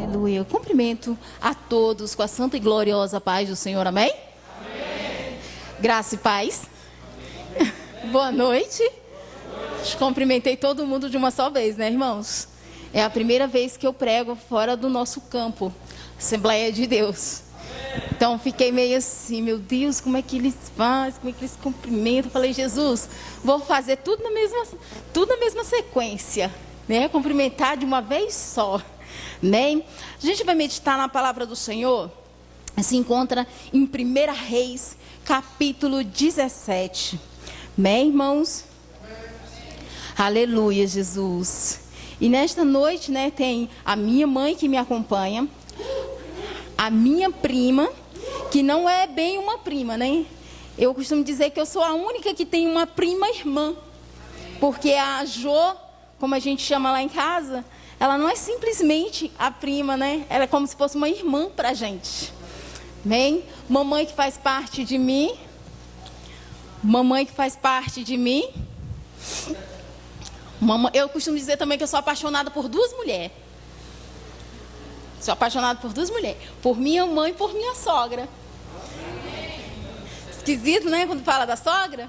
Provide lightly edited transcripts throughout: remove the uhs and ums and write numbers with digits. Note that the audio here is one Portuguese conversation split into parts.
Aleluia. Eu cumprimento a todos com a santa e gloriosa paz do Senhor. Amém? Amém. Graça e paz. Boa noite. Cumprimentei todo mundo de uma só vez, né, irmãos? É a primeira vez que eu prego fora do nosso campo, Assembleia de Deus. Então fiquei meio assim, meu Deus, como é que eles fazem, como é que eles cumprimentam? Falei, Jesus, vou fazer tudo na mesma sequência, né? Cumprimentar de uma vez só. Amém? A gente vai meditar na palavra do Senhor. Se encontra em 1 Reis, capítulo 17. Amém, irmãos? Aleluia, Jesus. E nesta noite, né, tem a minha mãe que me acompanha, a minha prima, que não é bem uma prima, né? Eu costumo dizer que eu sou a única que tem uma prima irmã, porque a Jo, como a gente chama lá em casa, ela não é simplesmente a prima, né? Ela é como se fosse uma irmã pra gente. Amém? Mamãe que faz parte de mim. Mamãe que faz parte de mim. Eu costumo dizer também que eu sou apaixonada por duas mulheres. Sou apaixonada por duas mulheres. Por minha mãe e por minha sogra. Esquisito, né? Quando fala da sogra.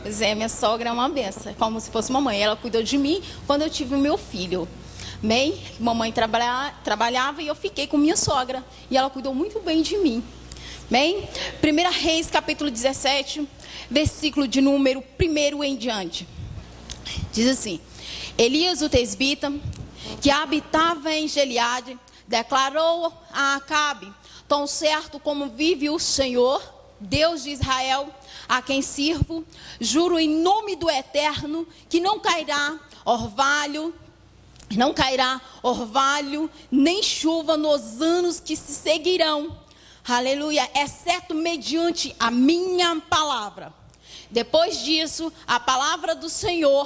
Pois é, minha sogra é uma benção. É como se fosse uma mãe. Ela cuidou de mim quando eu tive o meu filho. Amém? Mamãe trabalhava e eu fiquei com minha sogra. E ela cuidou muito bem de mim. Amém? 1 Reis, capítulo 17, versículo de número 1 em diante. Diz assim: Elias o tesbita, que habitava em Gileade, declarou a Acabe: tão certo como vive o Senhor, Deus de Israel, a quem sirvo, juro em nome do Eterno, que não cairá orvalho, nem chuva nos anos que se seguirão. Aleluia, exceto mediante a minha palavra. Depois disso, a palavra do Senhor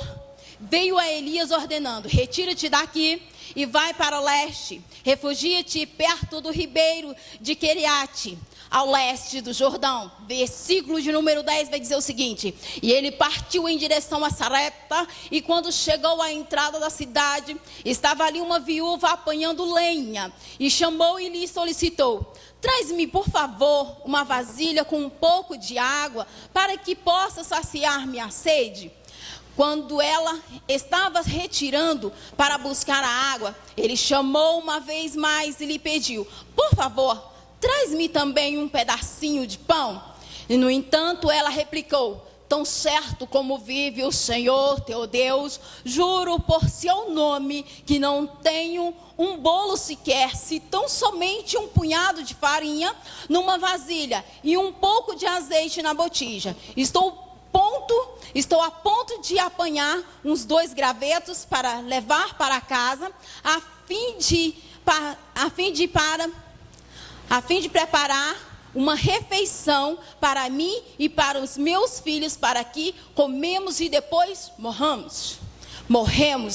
veio a Elias ordenando: retira-te daqui e vai para o leste. Refugia-te perto do ribeiro de Queriate, ao leste do Jordão. Versículo de número 10 vai dizer o seguinte: e ele partiu em direção a Sarepta, e quando chegou à entrada da cidade, estava ali uma viúva apanhando lenha, e chamou e lhe solicitou: traz-me, por favor, uma vasilha com um pouco de água, para que possa saciar minha sede. Quando ela estava retirando para buscar a água, ele chamou uma vez mais e lhe pediu: por favor, traz-me também um pedacinho de pão. E no entanto ela replicou: tão certo como vive o Senhor teu Deus, juro por seu nome que não tenho um bolo sequer, se tão somente um punhado de farinha numa vasilha e um pouco de azeite na botija. Estou a ponto de apanhar uns 2 gravetos para levar para casa, a fim de preparar uma refeição para mim e para os meus filhos, para que comemos e depois morremos.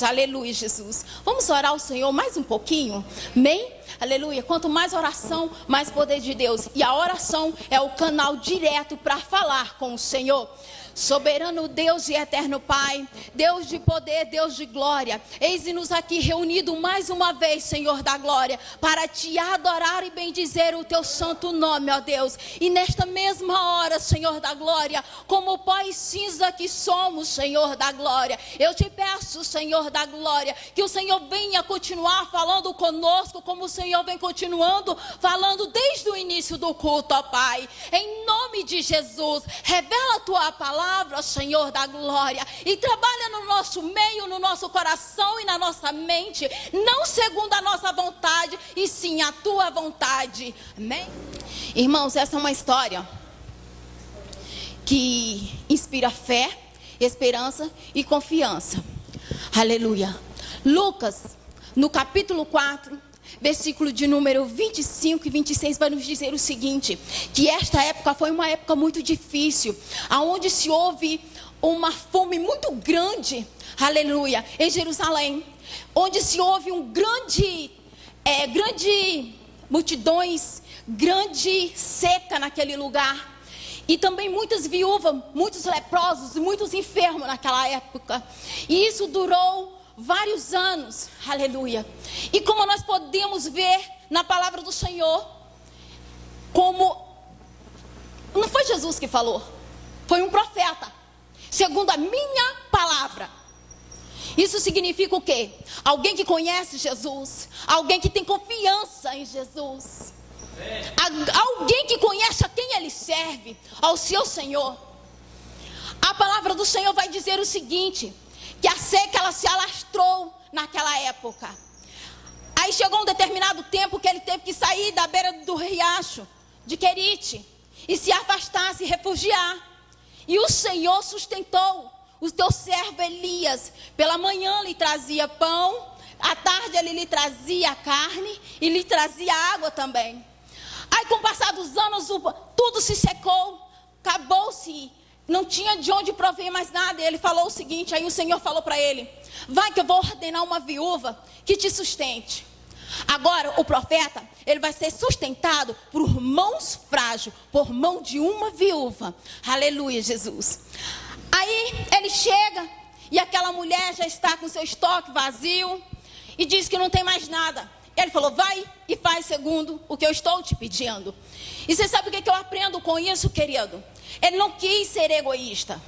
Aleluia, Jesus. Vamos orar ao Senhor mais um pouquinho? Amém? Aleluia. Quanto mais oração, mais poder de Deus. E a oração é o canal direto para falar com o Senhor. Soberano Deus e eterno Pai, Deus de poder, Deus de glória, eis-nos aqui reunido mais uma vez, Senhor da glória, para te adorar e bendizer o teu santo nome, ó Deus. E nesta mesma hora, Senhor da glória, como pó e cinza que somos, Senhor da glória, eu te peço, Senhor da glória, que o Senhor venha continuar falando conosco, como o Senhor vem continuando falando desde o início do culto, ó Pai. Em nome de Jesus, revela a tua palavra, Senhor da glória, e trabalha no nosso meio, no nosso coração e na nossa mente, não segundo a nossa vontade, e sim a tua vontade. Amém? Irmãos, essa é uma história que inspira fé, esperança e confiança. Aleluia. Lucas, no capítulo 4, versículo de número 25 e 26 vai nos dizer o seguinte: que esta época foi uma época muito difícil, aonde se houve uma fome muito grande, aleluia, em Jerusalém, onde se houve um grande multidões, grande seca naquele lugar, e também muitas viúvas, muitos leprosos e muitos enfermos naquela época, e isso durou vários anos, aleluia. E como nós podemos ver na palavra do Senhor, como não foi Jesus que falou, foi um profeta, segundo a minha palavra. Isso significa o quê? Alguém que conhece Jesus, alguém que tem confiança em Jesus, alguém que conhece a quem ele serve, ao seu Senhor. A palavra do Senhor vai dizer o seguinte, que a seca ela se alastrou naquela época. Aí chegou um determinado tempo que ele teve que sair da beira do riacho de Querite e se afastar, se refugiar. E o Senhor sustentou o teu servo Elias. Pela manhã lhe trazia pão, à tarde ele lhe trazia carne e lhe trazia água também. Aí com o passar dos anos tudo se secou, acabou-se, não tinha de onde prover mais nada. E ele falou o seguinte, aí o Senhor falou para ele: vai que eu vou ordenar uma viúva que te sustente. Agora o profeta, ele vai ser sustentado por mãos frágeis, por mão de uma viúva. Aleluia, Jesus. Aí ele chega e aquela mulher já está com seu estoque vazio e diz que não tem mais nada. Ele falou: vai e faz segundo o que eu estou te pedindo. E você sabe o que eu aprendo com isso, querido? Ele não quis ser egoísta.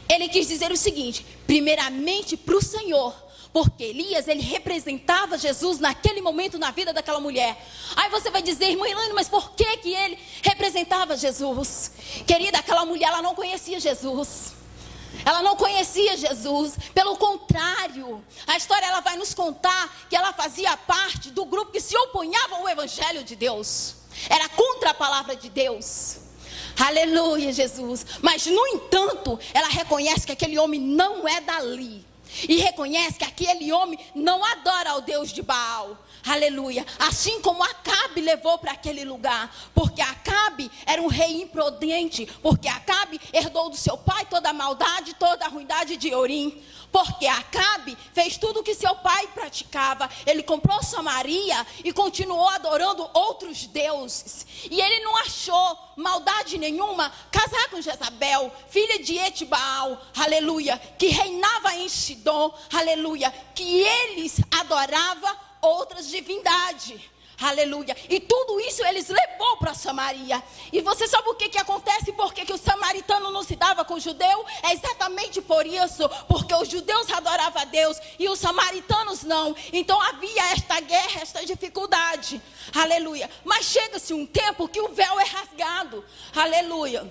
Ele quis dizer o seguinte, primeiramente para o Senhor, porque Elias, ele representava Jesus naquele momento na vida daquela mulher. Aí você vai dizer: irmã Elaine, mas por que ele representava Jesus? Querida, aquela mulher, ela não conhecia Jesus. Ela não conhecia Jesus. Pelo contrário, a história ela vai nos contar que ela fazia parte do grupo que se opunhava ao evangelho de Deus. Era contra a palavra de Deus. Aleluia, Jesus. Mas no entanto, ela reconhece que aquele homem não é dali. E reconhece que aquele homem não adora ao Deus de Baal. Aleluia. Assim como Acabe levou para aquele lugar. Porque Acabe era um rei imprudente. Porque Acabe herdou do seu pai toda a maldade, toda a ruindade de Orim. Porque Acabe fez tudo o que seu pai praticava. Ele comprou Samaria e continuou adorando outros deuses. E ele não achou maldade nenhuma casar com Jezabel, filha de Etibaal, aleluia, que reinava em Sidom, aleluia, que eles adoravam outras divindades. Aleluia. E tudo isso eles levou para Samaria. E você sabe o que acontece? Por que o samaritano não se dava com o judeu? É exatamente por isso. Porque os judeus adoravam a Deus e os samaritanos não. Então havia esta guerra, esta dificuldade. Aleluia. Mas chega-se um tempo que o véu é rasgado. Aleluia.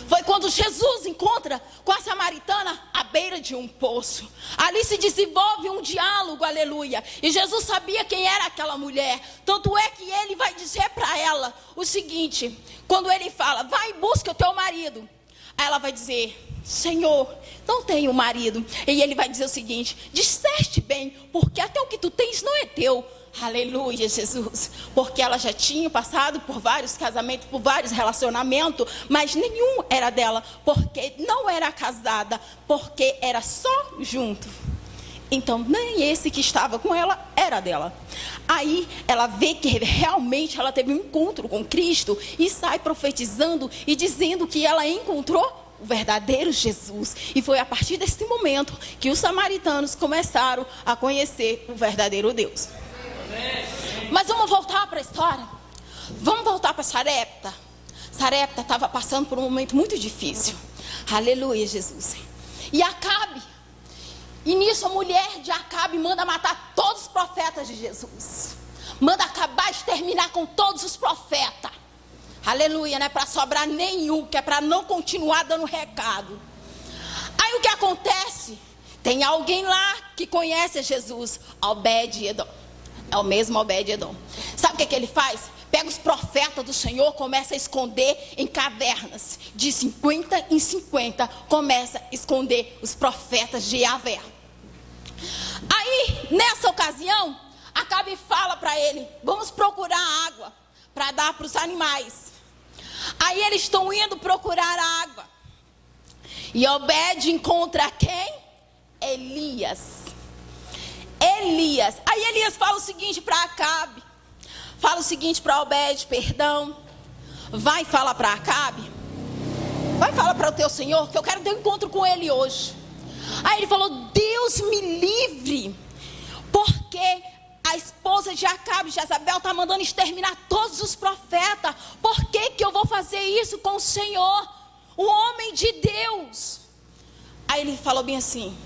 Foi quando Jesus encontra com a samaritana à beira de um poço. Ali se desenvolve um diálogo, aleluia. E Jesus sabia quem era aquela mulher. Tanto é que ele vai dizer para ela o seguinte, quando ele fala: vai e busca o teu marido. Aí ela vai dizer: Senhor, não tenho marido. E ele vai dizer o seguinte: disseste bem, porque até o que tu tens não é teu. Aleluia, Jesus. Porque ela já tinha passado por vários casamentos, por vários relacionamentos, mas nenhum era dela, porque não era casada, porque era só junto. Então nem esse que estava com ela era dela. Aí ela vê que realmente ela teve um encontro com Cristo e sai profetizando e dizendo que ela encontrou o verdadeiro Jesus. E foi a partir desse momento que os samaritanos começaram a conhecer o verdadeiro Deus. Mas vamos voltar para a história. Vamos voltar para Sarepta. Sarepta estava passando por um momento muito difícil. Aleluia, Jesus. E Acabe, e nisso a mulher de Acabe manda matar todos os profetas de Jesus. Manda acabar, exterminar com todos os profetas. Aleluia, não é para sobrar nenhum, que é para não continuar dando recado. Aí o que acontece? Tem alguém lá que conhece Jesus, Obed-Edom. É o mesmo Obed-Edom. Sabe o que ele faz? Pega os profetas do Senhor, começa a esconder em cavernas. De 50 em 50, começa a esconder os profetas de Yahvé. Aí, nessa ocasião, Acabe fala para ele: vamos procurar água para dar para os animais. Aí eles estão indo procurar água. E Obed encontra quem? Elias. Aí Elias fala o seguinte para Acabe. Fala o seguinte para Obed, perdão. Vai falar para Acabe. Vai falar para o teu senhor que eu quero ter um encontro com ele hoje. Aí ele falou: Deus me livre, porque a esposa de Acabe, Jezabel, está mandando exterminar todos os profetas. Por que eu vou fazer isso com o Senhor, o homem de Deus? Aí ele falou bem assim: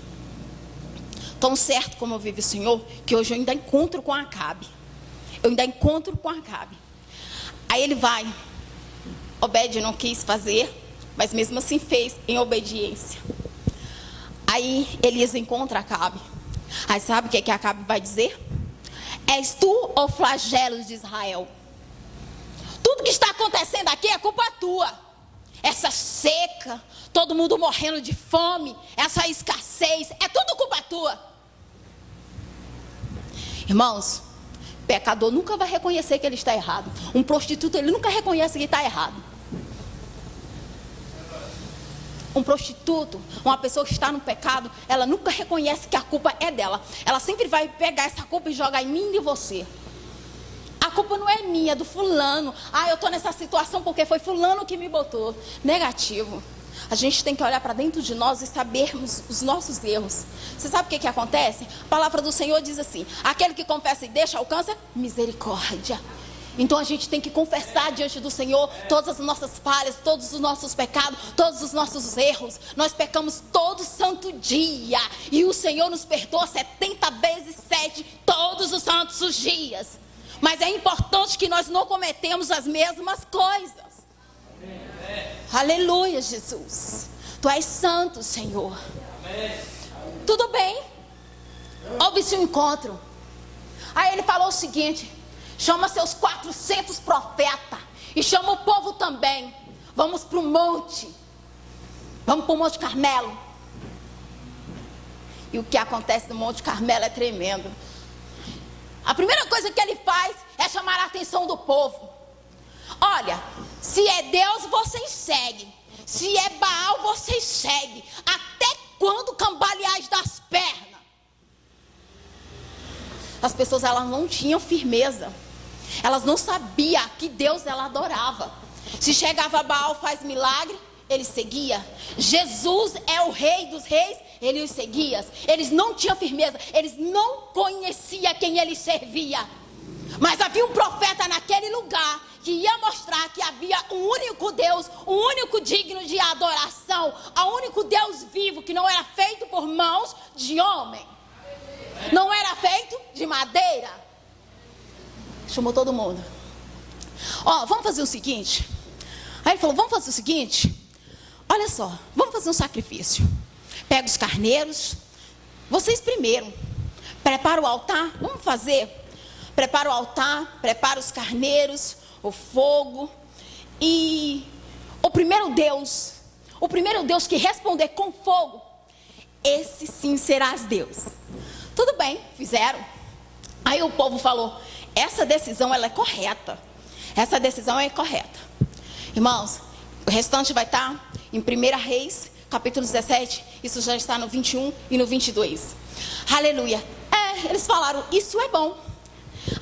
tão certo como vive o Senhor, que hoje eu ainda encontro com Acabe. Aí ele vai. Obed não quis fazer, mas mesmo assim fez em obediência. Aí Elias encontra Acabe. Aí sabe o que Acabe vai dizer? És tu ou flagelos de Israel? Tudo que está acontecendo aqui é culpa tua. Essa seca, todo mundo morrendo de fome, essa escassez, é tudo culpa tua. Irmãos, pecador nunca vai reconhecer que ele está errado. Um prostituto, ele nunca reconhece que está errado. Um prostituto, uma pessoa que está no pecado, ela nunca reconhece que a culpa é dela. Ela sempre vai pegar essa culpa e jogar em mim e em você. A culpa não é minha, é do fulano. Eu estou nessa situação porque foi fulano que me botou. Negativo. A gente tem que olhar para dentro de nós e sabermos os nossos erros. Você sabe o que acontece? A palavra do Senhor diz assim: aquele que confessa e deixa, alcança misericórdia. Então a gente tem que confessar diante do Senhor todas as nossas falhas, todos os nossos pecados, todos os nossos erros. Nós pecamos todo santo dia, e o Senhor nos perdoa 70 vezes 7 todos os santos dias. Mas é importante que nós não cometemos as mesmas coisas. Amém. Aleluia, Jesus. Tu és santo, Senhor. Amém. Tudo bem. Houve-se um encontro. Aí ele falou o seguinte: chama seus 400 profetas e chama o povo também. Vamos para o monte. Vamos para o Monte Carmelo. E o que acontece no Monte Carmelo é tremendo. A primeira coisa que ele faz é chamar a atenção do povo. Olha, se é Deus, vocês seguem. Se é Baal, vocês seguem. Até quando cambaleais das pernas? As pessoas, elas não tinham firmeza. Elas não sabiam que Deus ela adorava. Se chegava Baal, faz milagre, ele seguia. Jesus é o rei dos reis, ele os seguia. Eles não tinham firmeza, eles não conheciam quem ele servia. Mas havia um profeta naquele lugar que ia mostrar que havia um único Deus, um único digno de adoração, o único Deus vivo que não era feito por mãos de homem, não era feito de madeira. Chamou todo mundo. Vamos fazer o seguinte. Aí ele falou: vamos fazer o seguinte. Olha só, vamos fazer um sacrifício. Pega os carneiros. Vocês primeiro prepara o altar. Vamos fazer. Prepara o altar, prepara os carneiros, o fogo. E o primeiro Deus que responder com fogo, esse sim serás Deus. Tudo bem, fizeram. Aí o povo falou: essa decisão ela é correta. Essa decisão é correta. Irmãos, o restante vai estar em 1 Reis, capítulo 17. Isso já está no 21 e no 22. Aleluia. Eles falaram: isso é bom.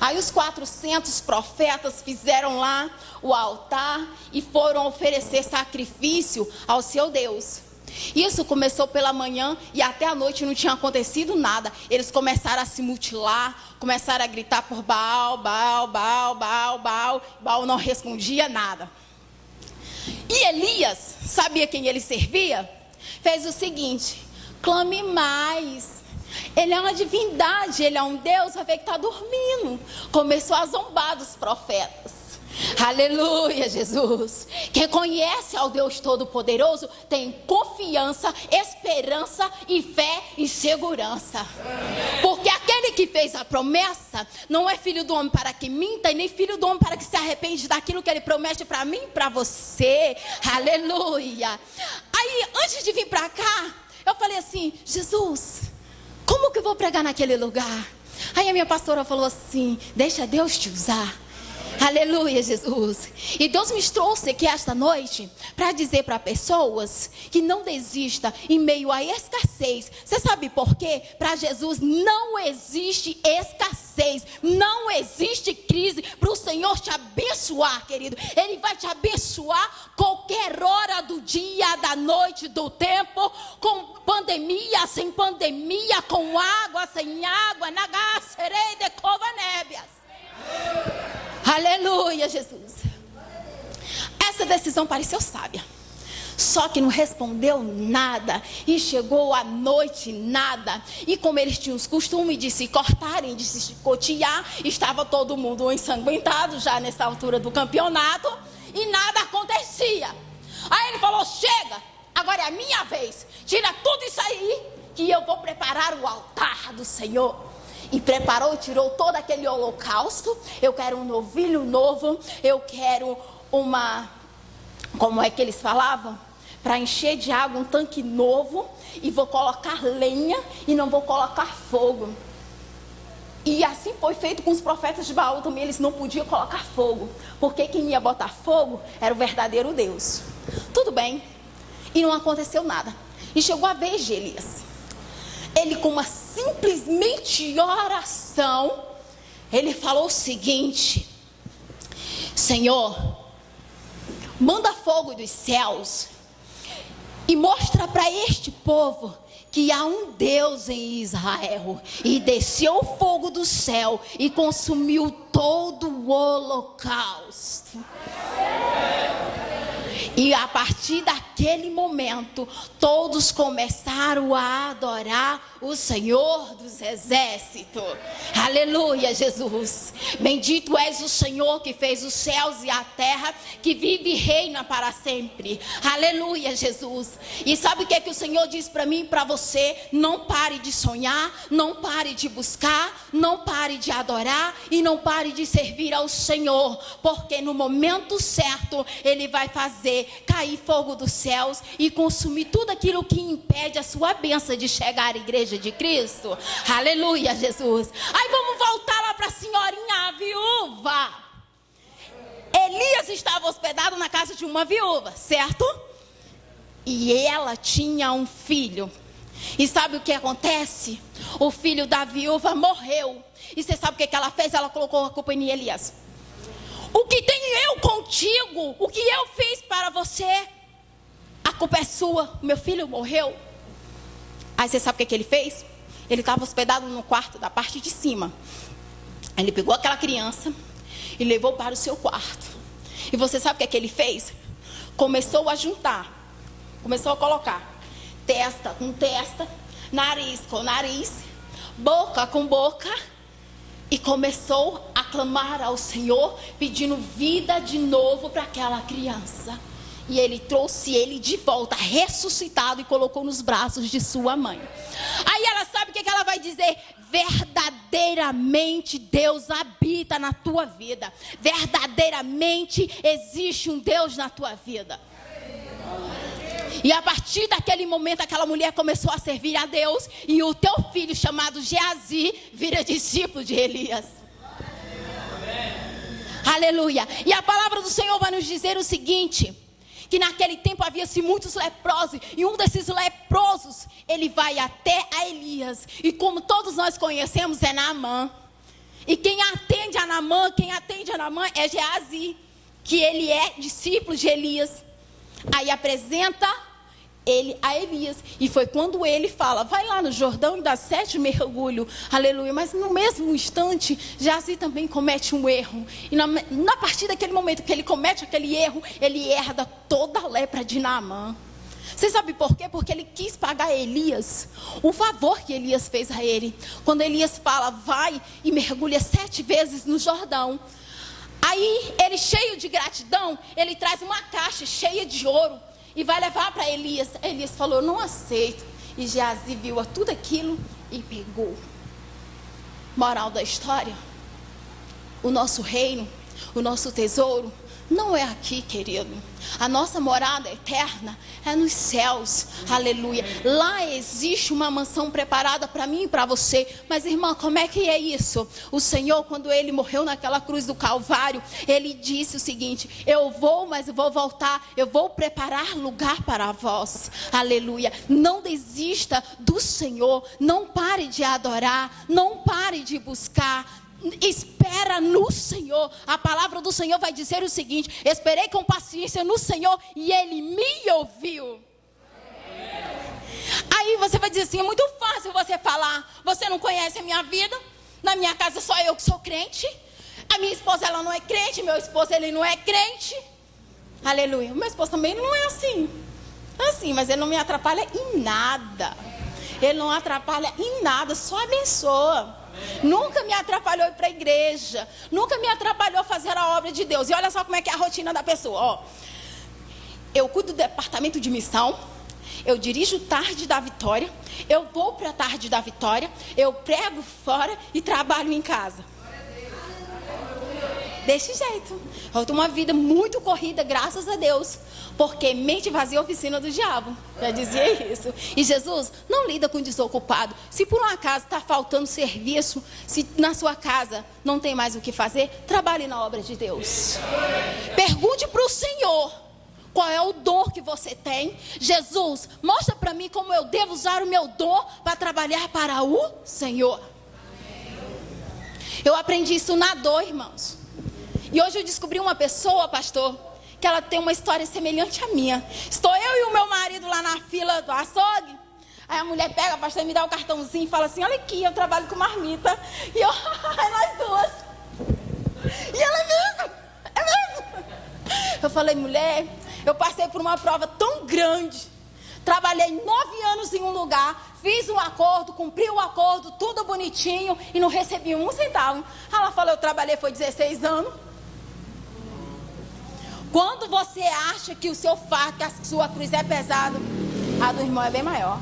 Aí os 400 profetas fizeram lá o altar e foram oferecer sacrifício ao seu Deus. Isso começou pela manhã e até a noite não tinha acontecido nada. Eles começaram a se mutilar, começaram a gritar por Baal, Baal, Baal, Baal, Baal. Baal não respondia nada. E Elias, sabia quem ele servia? Fez o seguinte: clame mais. Ele é uma divindade, ele é um Deus, vai ver que está dormindo. Começou a zombar dos profetas. Aleluia, Jesus. Quem conhece ao Deus Todo-Poderoso tem confiança, esperança e fé e segurança. Porque aquele que fez a promessa não é filho do homem para que minta, e nem filho do homem para que se arrepende daquilo que ele promete para mim e para você. Aleluia. Aí, antes de vir para cá, eu falei assim: Jesus, como que eu vou pregar naquele lugar? Aí a minha pastora falou assim: deixa Deus te usar. Aleluia, Jesus. E Deus me trouxe aqui esta noite para dizer para pessoas que não desista em meio à escassez. Você sabe por quê? Para Jesus não existe escassez, não existe crise. Para o Senhor te abençoar, querido, Ele vai te abençoar qualquer hora do dia, da noite, do tempo, pandemia, sem pandemia, com água, sem água, nagacerei de covanébias. Aleluia, Jesus. Essa decisão pareceu sábia. Só que não respondeu nada. E chegou a noite, nada. E como eles tinham os costumes de se cortarem, de se chicotear, estava todo mundo ensanguentado já nessa altura do campeonato. E nada acontecia. Aí ele falou, chega, agora é a minha vez. Tira tudo isso aí, que eu vou preparar o altar do Senhor. E preparou, tirou todo aquele holocausto. Eu quero um novilho novo. Eu quero uma... Como é que eles falavam? Para encher de água um tanque novo. E vou colocar lenha e não vou colocar fogo. E assim foi feito com os profetas de Baal também. Eles não podiam colocar fogo. Porque quem ia botar fogo era o verdadeiro Deus. Tudo bem. E não aconteceu nada. E chegou a vez de Elias. Ele, com uma simplesmente oração, ele falou o seguinte: Senhor, manda fogo dos céus e mostra para este povo que há um Deus em Israel. E desceu o fogo do céu e consumiu todo o holocausto. E a partir daquele momento, todos começaram a adorar o Senhor dos Exércitos. Aleluia, Jesus. Bendito és o Senhor que fez os céus e a terra, que vive e reina para sempre. Aleluia, Jesus. E sabe o que é que o Senhor diz para mim e para você? Não pare de sonhar, não pare de buscar, não pare de adorar e não pare de servir ao Senhor. Porque no momento certo, Ele vai fazer cair fogo dos céus e consumir tudo aquilo que impede a sua bênção de chegar à igreja de Cristo. Aleluia, Jesus. Aí vamos voltar lá para a senhorinha, a viúva. Elias estava hospedado na casa de uma viúva, certo? E ela tinha um filho. E sabe o que acontece? O filho da viúva morreu. E você sabe o que ela fez? Ela colocou a culpa em Elias. O que tenho eu contigo? O que eu fiz para você? A culpa é sua. Meu filho morreu. Aí você sabe o que ele fez? Ele estava hospedado no quarto da parte de cima. Ele pegou aquela criança e levou para o seu quarto. E você sabe o que ele fez? Começou a juntar. Começou a colocar testa com testa, nariz com nariz, boca com boca. E começou a clamar ao Senhor, pedindo vida de novo para aquela criança. E ele trouxe ele de volta, ressuscitado, e colocou nos braços de sua mãe. Aí ela sabe o que ela vai dizer? Verdadeiramente Deus habita na tua vida. Verdadeiramente existe um Deus na tua vida. E a partir daquele momento, aquela mulher começou a servir a Deus. E o teu filho, chamado Geazi, vira discípulo de Elias. Aleluia. E a palavra do Senhor vai nos dizer o seguinte: que naquele tempo havia-se muitos leprosos. E um desses leprosos, ele vai até a Elias. E como todos nós conhecemos, é Naamã. E quem atende a Naamã é Geazi, que ele é discípulo de Elias. Aí apresenta ele a Elias. E foi quando ele fala: vai lá no Jordão e dá 7 mergulhos. Aleluia. Mas no mesmo instante, Geazi também comete um erro. E na partir daquele momento que ele comete aquele erro, ele herda toda a lepra de Naamã. Você sabe por quê? Porque ele quis pagar a Elias o favor que Elias fez a ele. Quando Elias fala: vai e mergulha 7 vezes no Jordão. Aí ele, cheio de gratidão, ele traz uma caixa cheia de ouro e vai levar para Elias. Elias falou: não aceito. E Geazi viu tudo aquilo e pegou. Moral da história: o nosso reino, o nosso tesouro não é aqui, querido. A nossa morada eterna é nos céus. Aleluia. Lá existe uma mansão preparada para mim e para você. Mas, irmã, como é que é isso? O Senhor, quando ele morreu naquela cruz do Calvário, ele disse o seguinte: eu vou, mas eu vou voltar. Eu vou preparar lugar para vós. Aleluia. Não desista do Senhor. Não pare de adorar. Não pare de buscar. Espera no Senhor. A palavra do Senhor vai dizer o seguinte: esperei com paciência no Senhor e Ele me ouviu. Aí Aí você vai dizer assim, é muito fácil você falar, você não conhece a minha vida, na minha casa só eu que sou crente, a minha esposa ela não é crente, meu esposo ele não é crente, aleluia, o meu esposo também não é assim, mas ele não me atrapalha em nada, ele não atrapalha em nada, só abençoa. Nunca me atrapalhou ir para a igreja, nunca me atrapalhou fazer a obra de Deus. E olha só como é que é a rotina da pessoa, ó. Eu cuido do departamento de missão, eu dirijo Tarde da Vitória, eu vou para a Tarde da Vitória, eu prego fora e trabalho em casa. Desse jeito. Eu tenho uma vida muito corrida, graças a Deus. Porque mente vazia é oficina do diabo. Já dizia isso. E Jesus não lida com desocupado. Se por um acaso está faltando serviço, se na sua casa não tem mais o que fazer, trabalhe na obra de Deus. Pergunte para o Senhor qual é o dom que você tem. Jesus, mostra para mim como eu devo usar o meu dom para trabalhar para o Senhor. Eu aprendi isso na dor, irmãos. E hoje eu descobri uma pessoa, pastor, que ela tem uma história semelhante à minha. Estou eu e o meu marido lá na fila do açougue. Aí a mulher pega, pastor, me dá o cartãozinho e fala assim, olha aqui, eu trabalho com marmita. E eu, nós duas. E ela, é mesmo? Eu falei, mulher, eu passei por uma prova tão grande. Trabalhei 9 anos em um lugar, fiz um acordo, cumpri o acordo, tudo bonitinho e não recebi um centavo. Ela falou, eu trabalhei foi 16 anos. Quando você acha que o seu fardo, que a sua cruz é pesada, a do irmão é bem maior.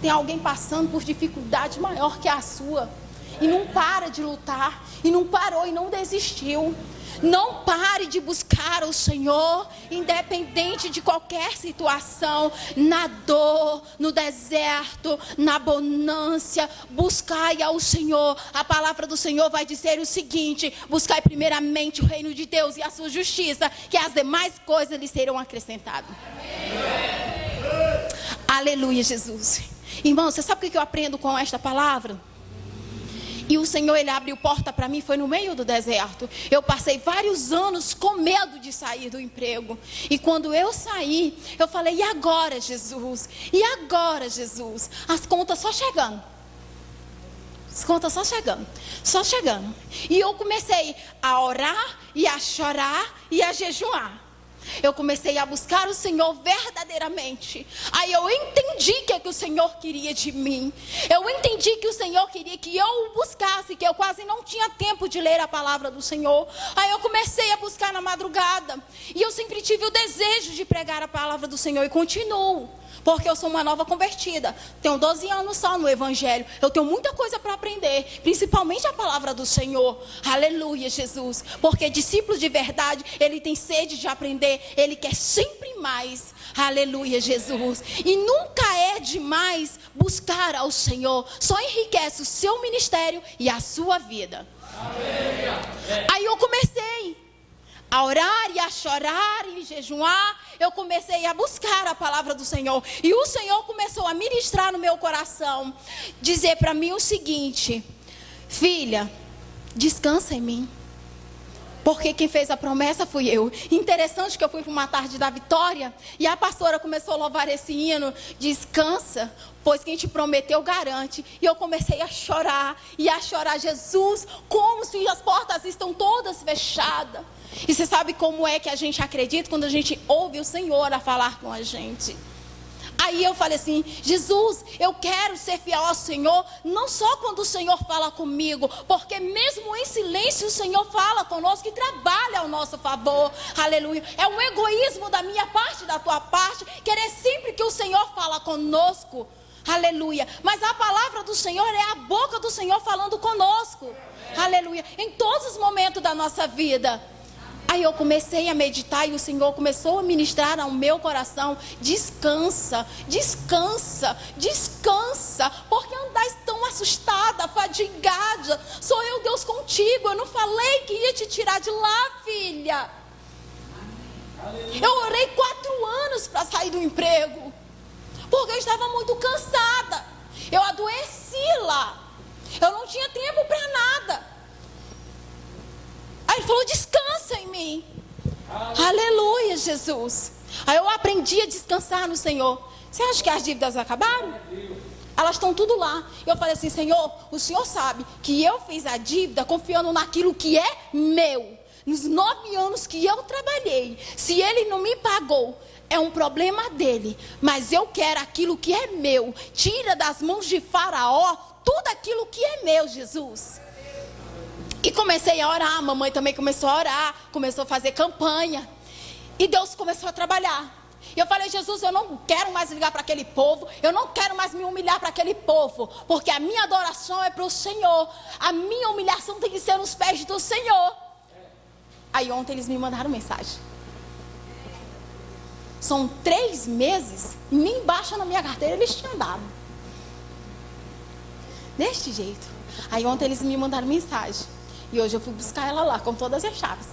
Tem alguém passando por dificuldade maior que a sua e não para de lutar, e não parou e não desistiu. Não pare de buscar o Senhor, independente de qualquer situação, na dor, no deserto, na bonança, buscai ao Senhor. A palavra do Senhor vai dizer o seguinte: buscai primeiramente o reino de Deus e a sua justiça, que as demais coisas lhe serão acrescentadas. Aleluia, Jesus. Irmão, você sabe o que eu aprendo com esta palavra? E o Senhor, Ele abriu porta para mim, foi no meio do deserto. Eu passei vários anos com medo de sair do emprego. E quando eu saí, eu falei, e agora, Jesus? E agora, Jesus? As contas só chegando. As contas só chegando. Só chegando. E eu comecei a orar, e a chorar, e a jejuar. Eu comecei a buscar o Senhor verdadeiramente. Aí eu entendi o que o Senhor queria de mim. Eu entendi que o Senhor queria que eu o buscasse, que eu quase não tinha tempo de ler a palavra do Senhor. Aí eu comecei a buscar na madrugada. E eu sempre tive o desejo de pregar a palavra do Senhor e continuo. Porque eu sou uma nova convertida. Tenho 12 anos só no Evangelho. Eu tenho muita coisa para aprender. Principalmente a palavra do Senhor. Aleluia, Jesus. Porque discípulo de verdade, ele tem sede de aprender. Ele quer sempre mais. Aleluia, Jesus. E nunca é demais buscar ao Senhor. Só enriquece o seu ministério e a sua vida. Aí eu comecei a orar e a chorar e jejuar. Eu comecei a buscar a palavra do Senhor. E o Senhor começou a ministrar no meu coração. Dizer para mim o seguinte: filha, descansa em mim. Porque quem fez a promessa fui eu. Interessante que eu fui para uma tarde da vitória. E a pastora começou a louvar esse hino. Descansa, pois quem te prometeu garante. E eu comecei a chorar. E a chorar, Jesus, como se as portas estão todas fechadas. E você sabe como é que a gente acredita quando a gente ouve o Senhor a falar com a gente. Aí eu falei assim: Jesus, eu quero ser fiel ao Senhor, não só quando o Senhor fala comigo, porque mesmo em silêncio o Senhor fala conosco e trabalha ao nosso favor. Aleluia. É um egoísmo da minha parte, da tua parte, querer sempre que o Senhor fala conosco. Aleluia. Mas a palavra do Senhor é a boca do Senhor falando conosco. Aleluia. Em todos os momentos da nossa vida. Aí eu comecei a meditar e o Senhor começou a ministrar ao meu coração: descansa, descansa, descansa, porque andais tão assustada, fadigada, sou eu Deus contigo, eu não falei que ia te tirar de lá, filha. Eu orei 4 anos para sair do emprego, porque eu estava muito cansada, eu adoeci lá, eu não tinha tempo para nada. Aí ele falou: descansa em mim. Aleluia, Jesus. Aí eu aprendi a descansar no Senhor. Você acha que as dívidas acabaram? Elas estão tudo lá. Eu falei assim, Senhor, o Senhor sabe que eu fiz a dívida confiando naquilo que é meu. Nos 9 anos que eu trabalhei, se ele não me pagou, é um problema dele. Mas eu quero aquilo que é meu. Tira das mãos de Faraó tudo aquilo que é meu, Jesus. E comecei a orar, a mamãe também começou a orar, começou a fazer campanha. E Deus começou a trabalhar. E eu falei, Jesus, eu não quero mais ligar para aquele povo, eu não quero mais me humilhar para aquele povo, porque a minha adoração é para o Senhor, a minha humilhação tem que ser nos pés do Senhor. Aí ontem eles me mandaram mensagem. São 3 meses, e nem baixa na minha carteira eles tinham dado. Deste jeito. Aí ontem eles me mandaram mensagem. E hoje eu fui buscar ela lá, com todas as chaves.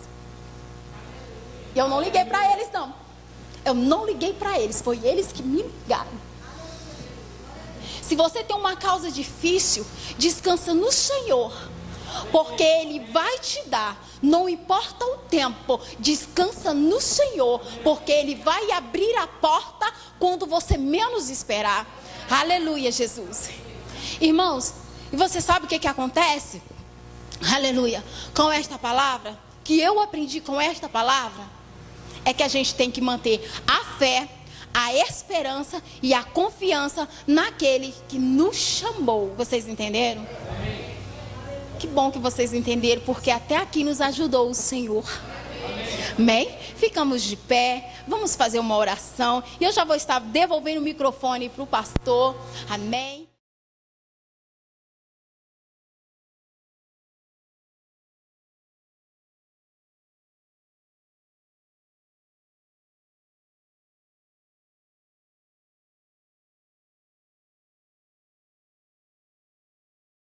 E eu não liguei para eles, não. Eu não liguei para eles, foi eles que me ligaram. Se você tem uma causa difícil, descansa no Senhor, porque Ele vai te dar, não importa o tempo, descansa no Senhor, porque Ele vai abrir a porta quando você menos esperar. Aleluia, Jesus. Irmãos, e você sabe o que acontece? Aleluia, com esta palavra, que eu aprendi com esta palavra, é que a gente tem que manter a fé, a esperança e a confiança naquele que nos chamou. Vocês entenderam? Amém. Que bom que vocês entenderam, porque até aqui nos ajudou o Senhor. Amém? Ficamos de pé, vamos fazer uma oração. E eu já vou estar devolvendo o microfone para o pastor. Amém.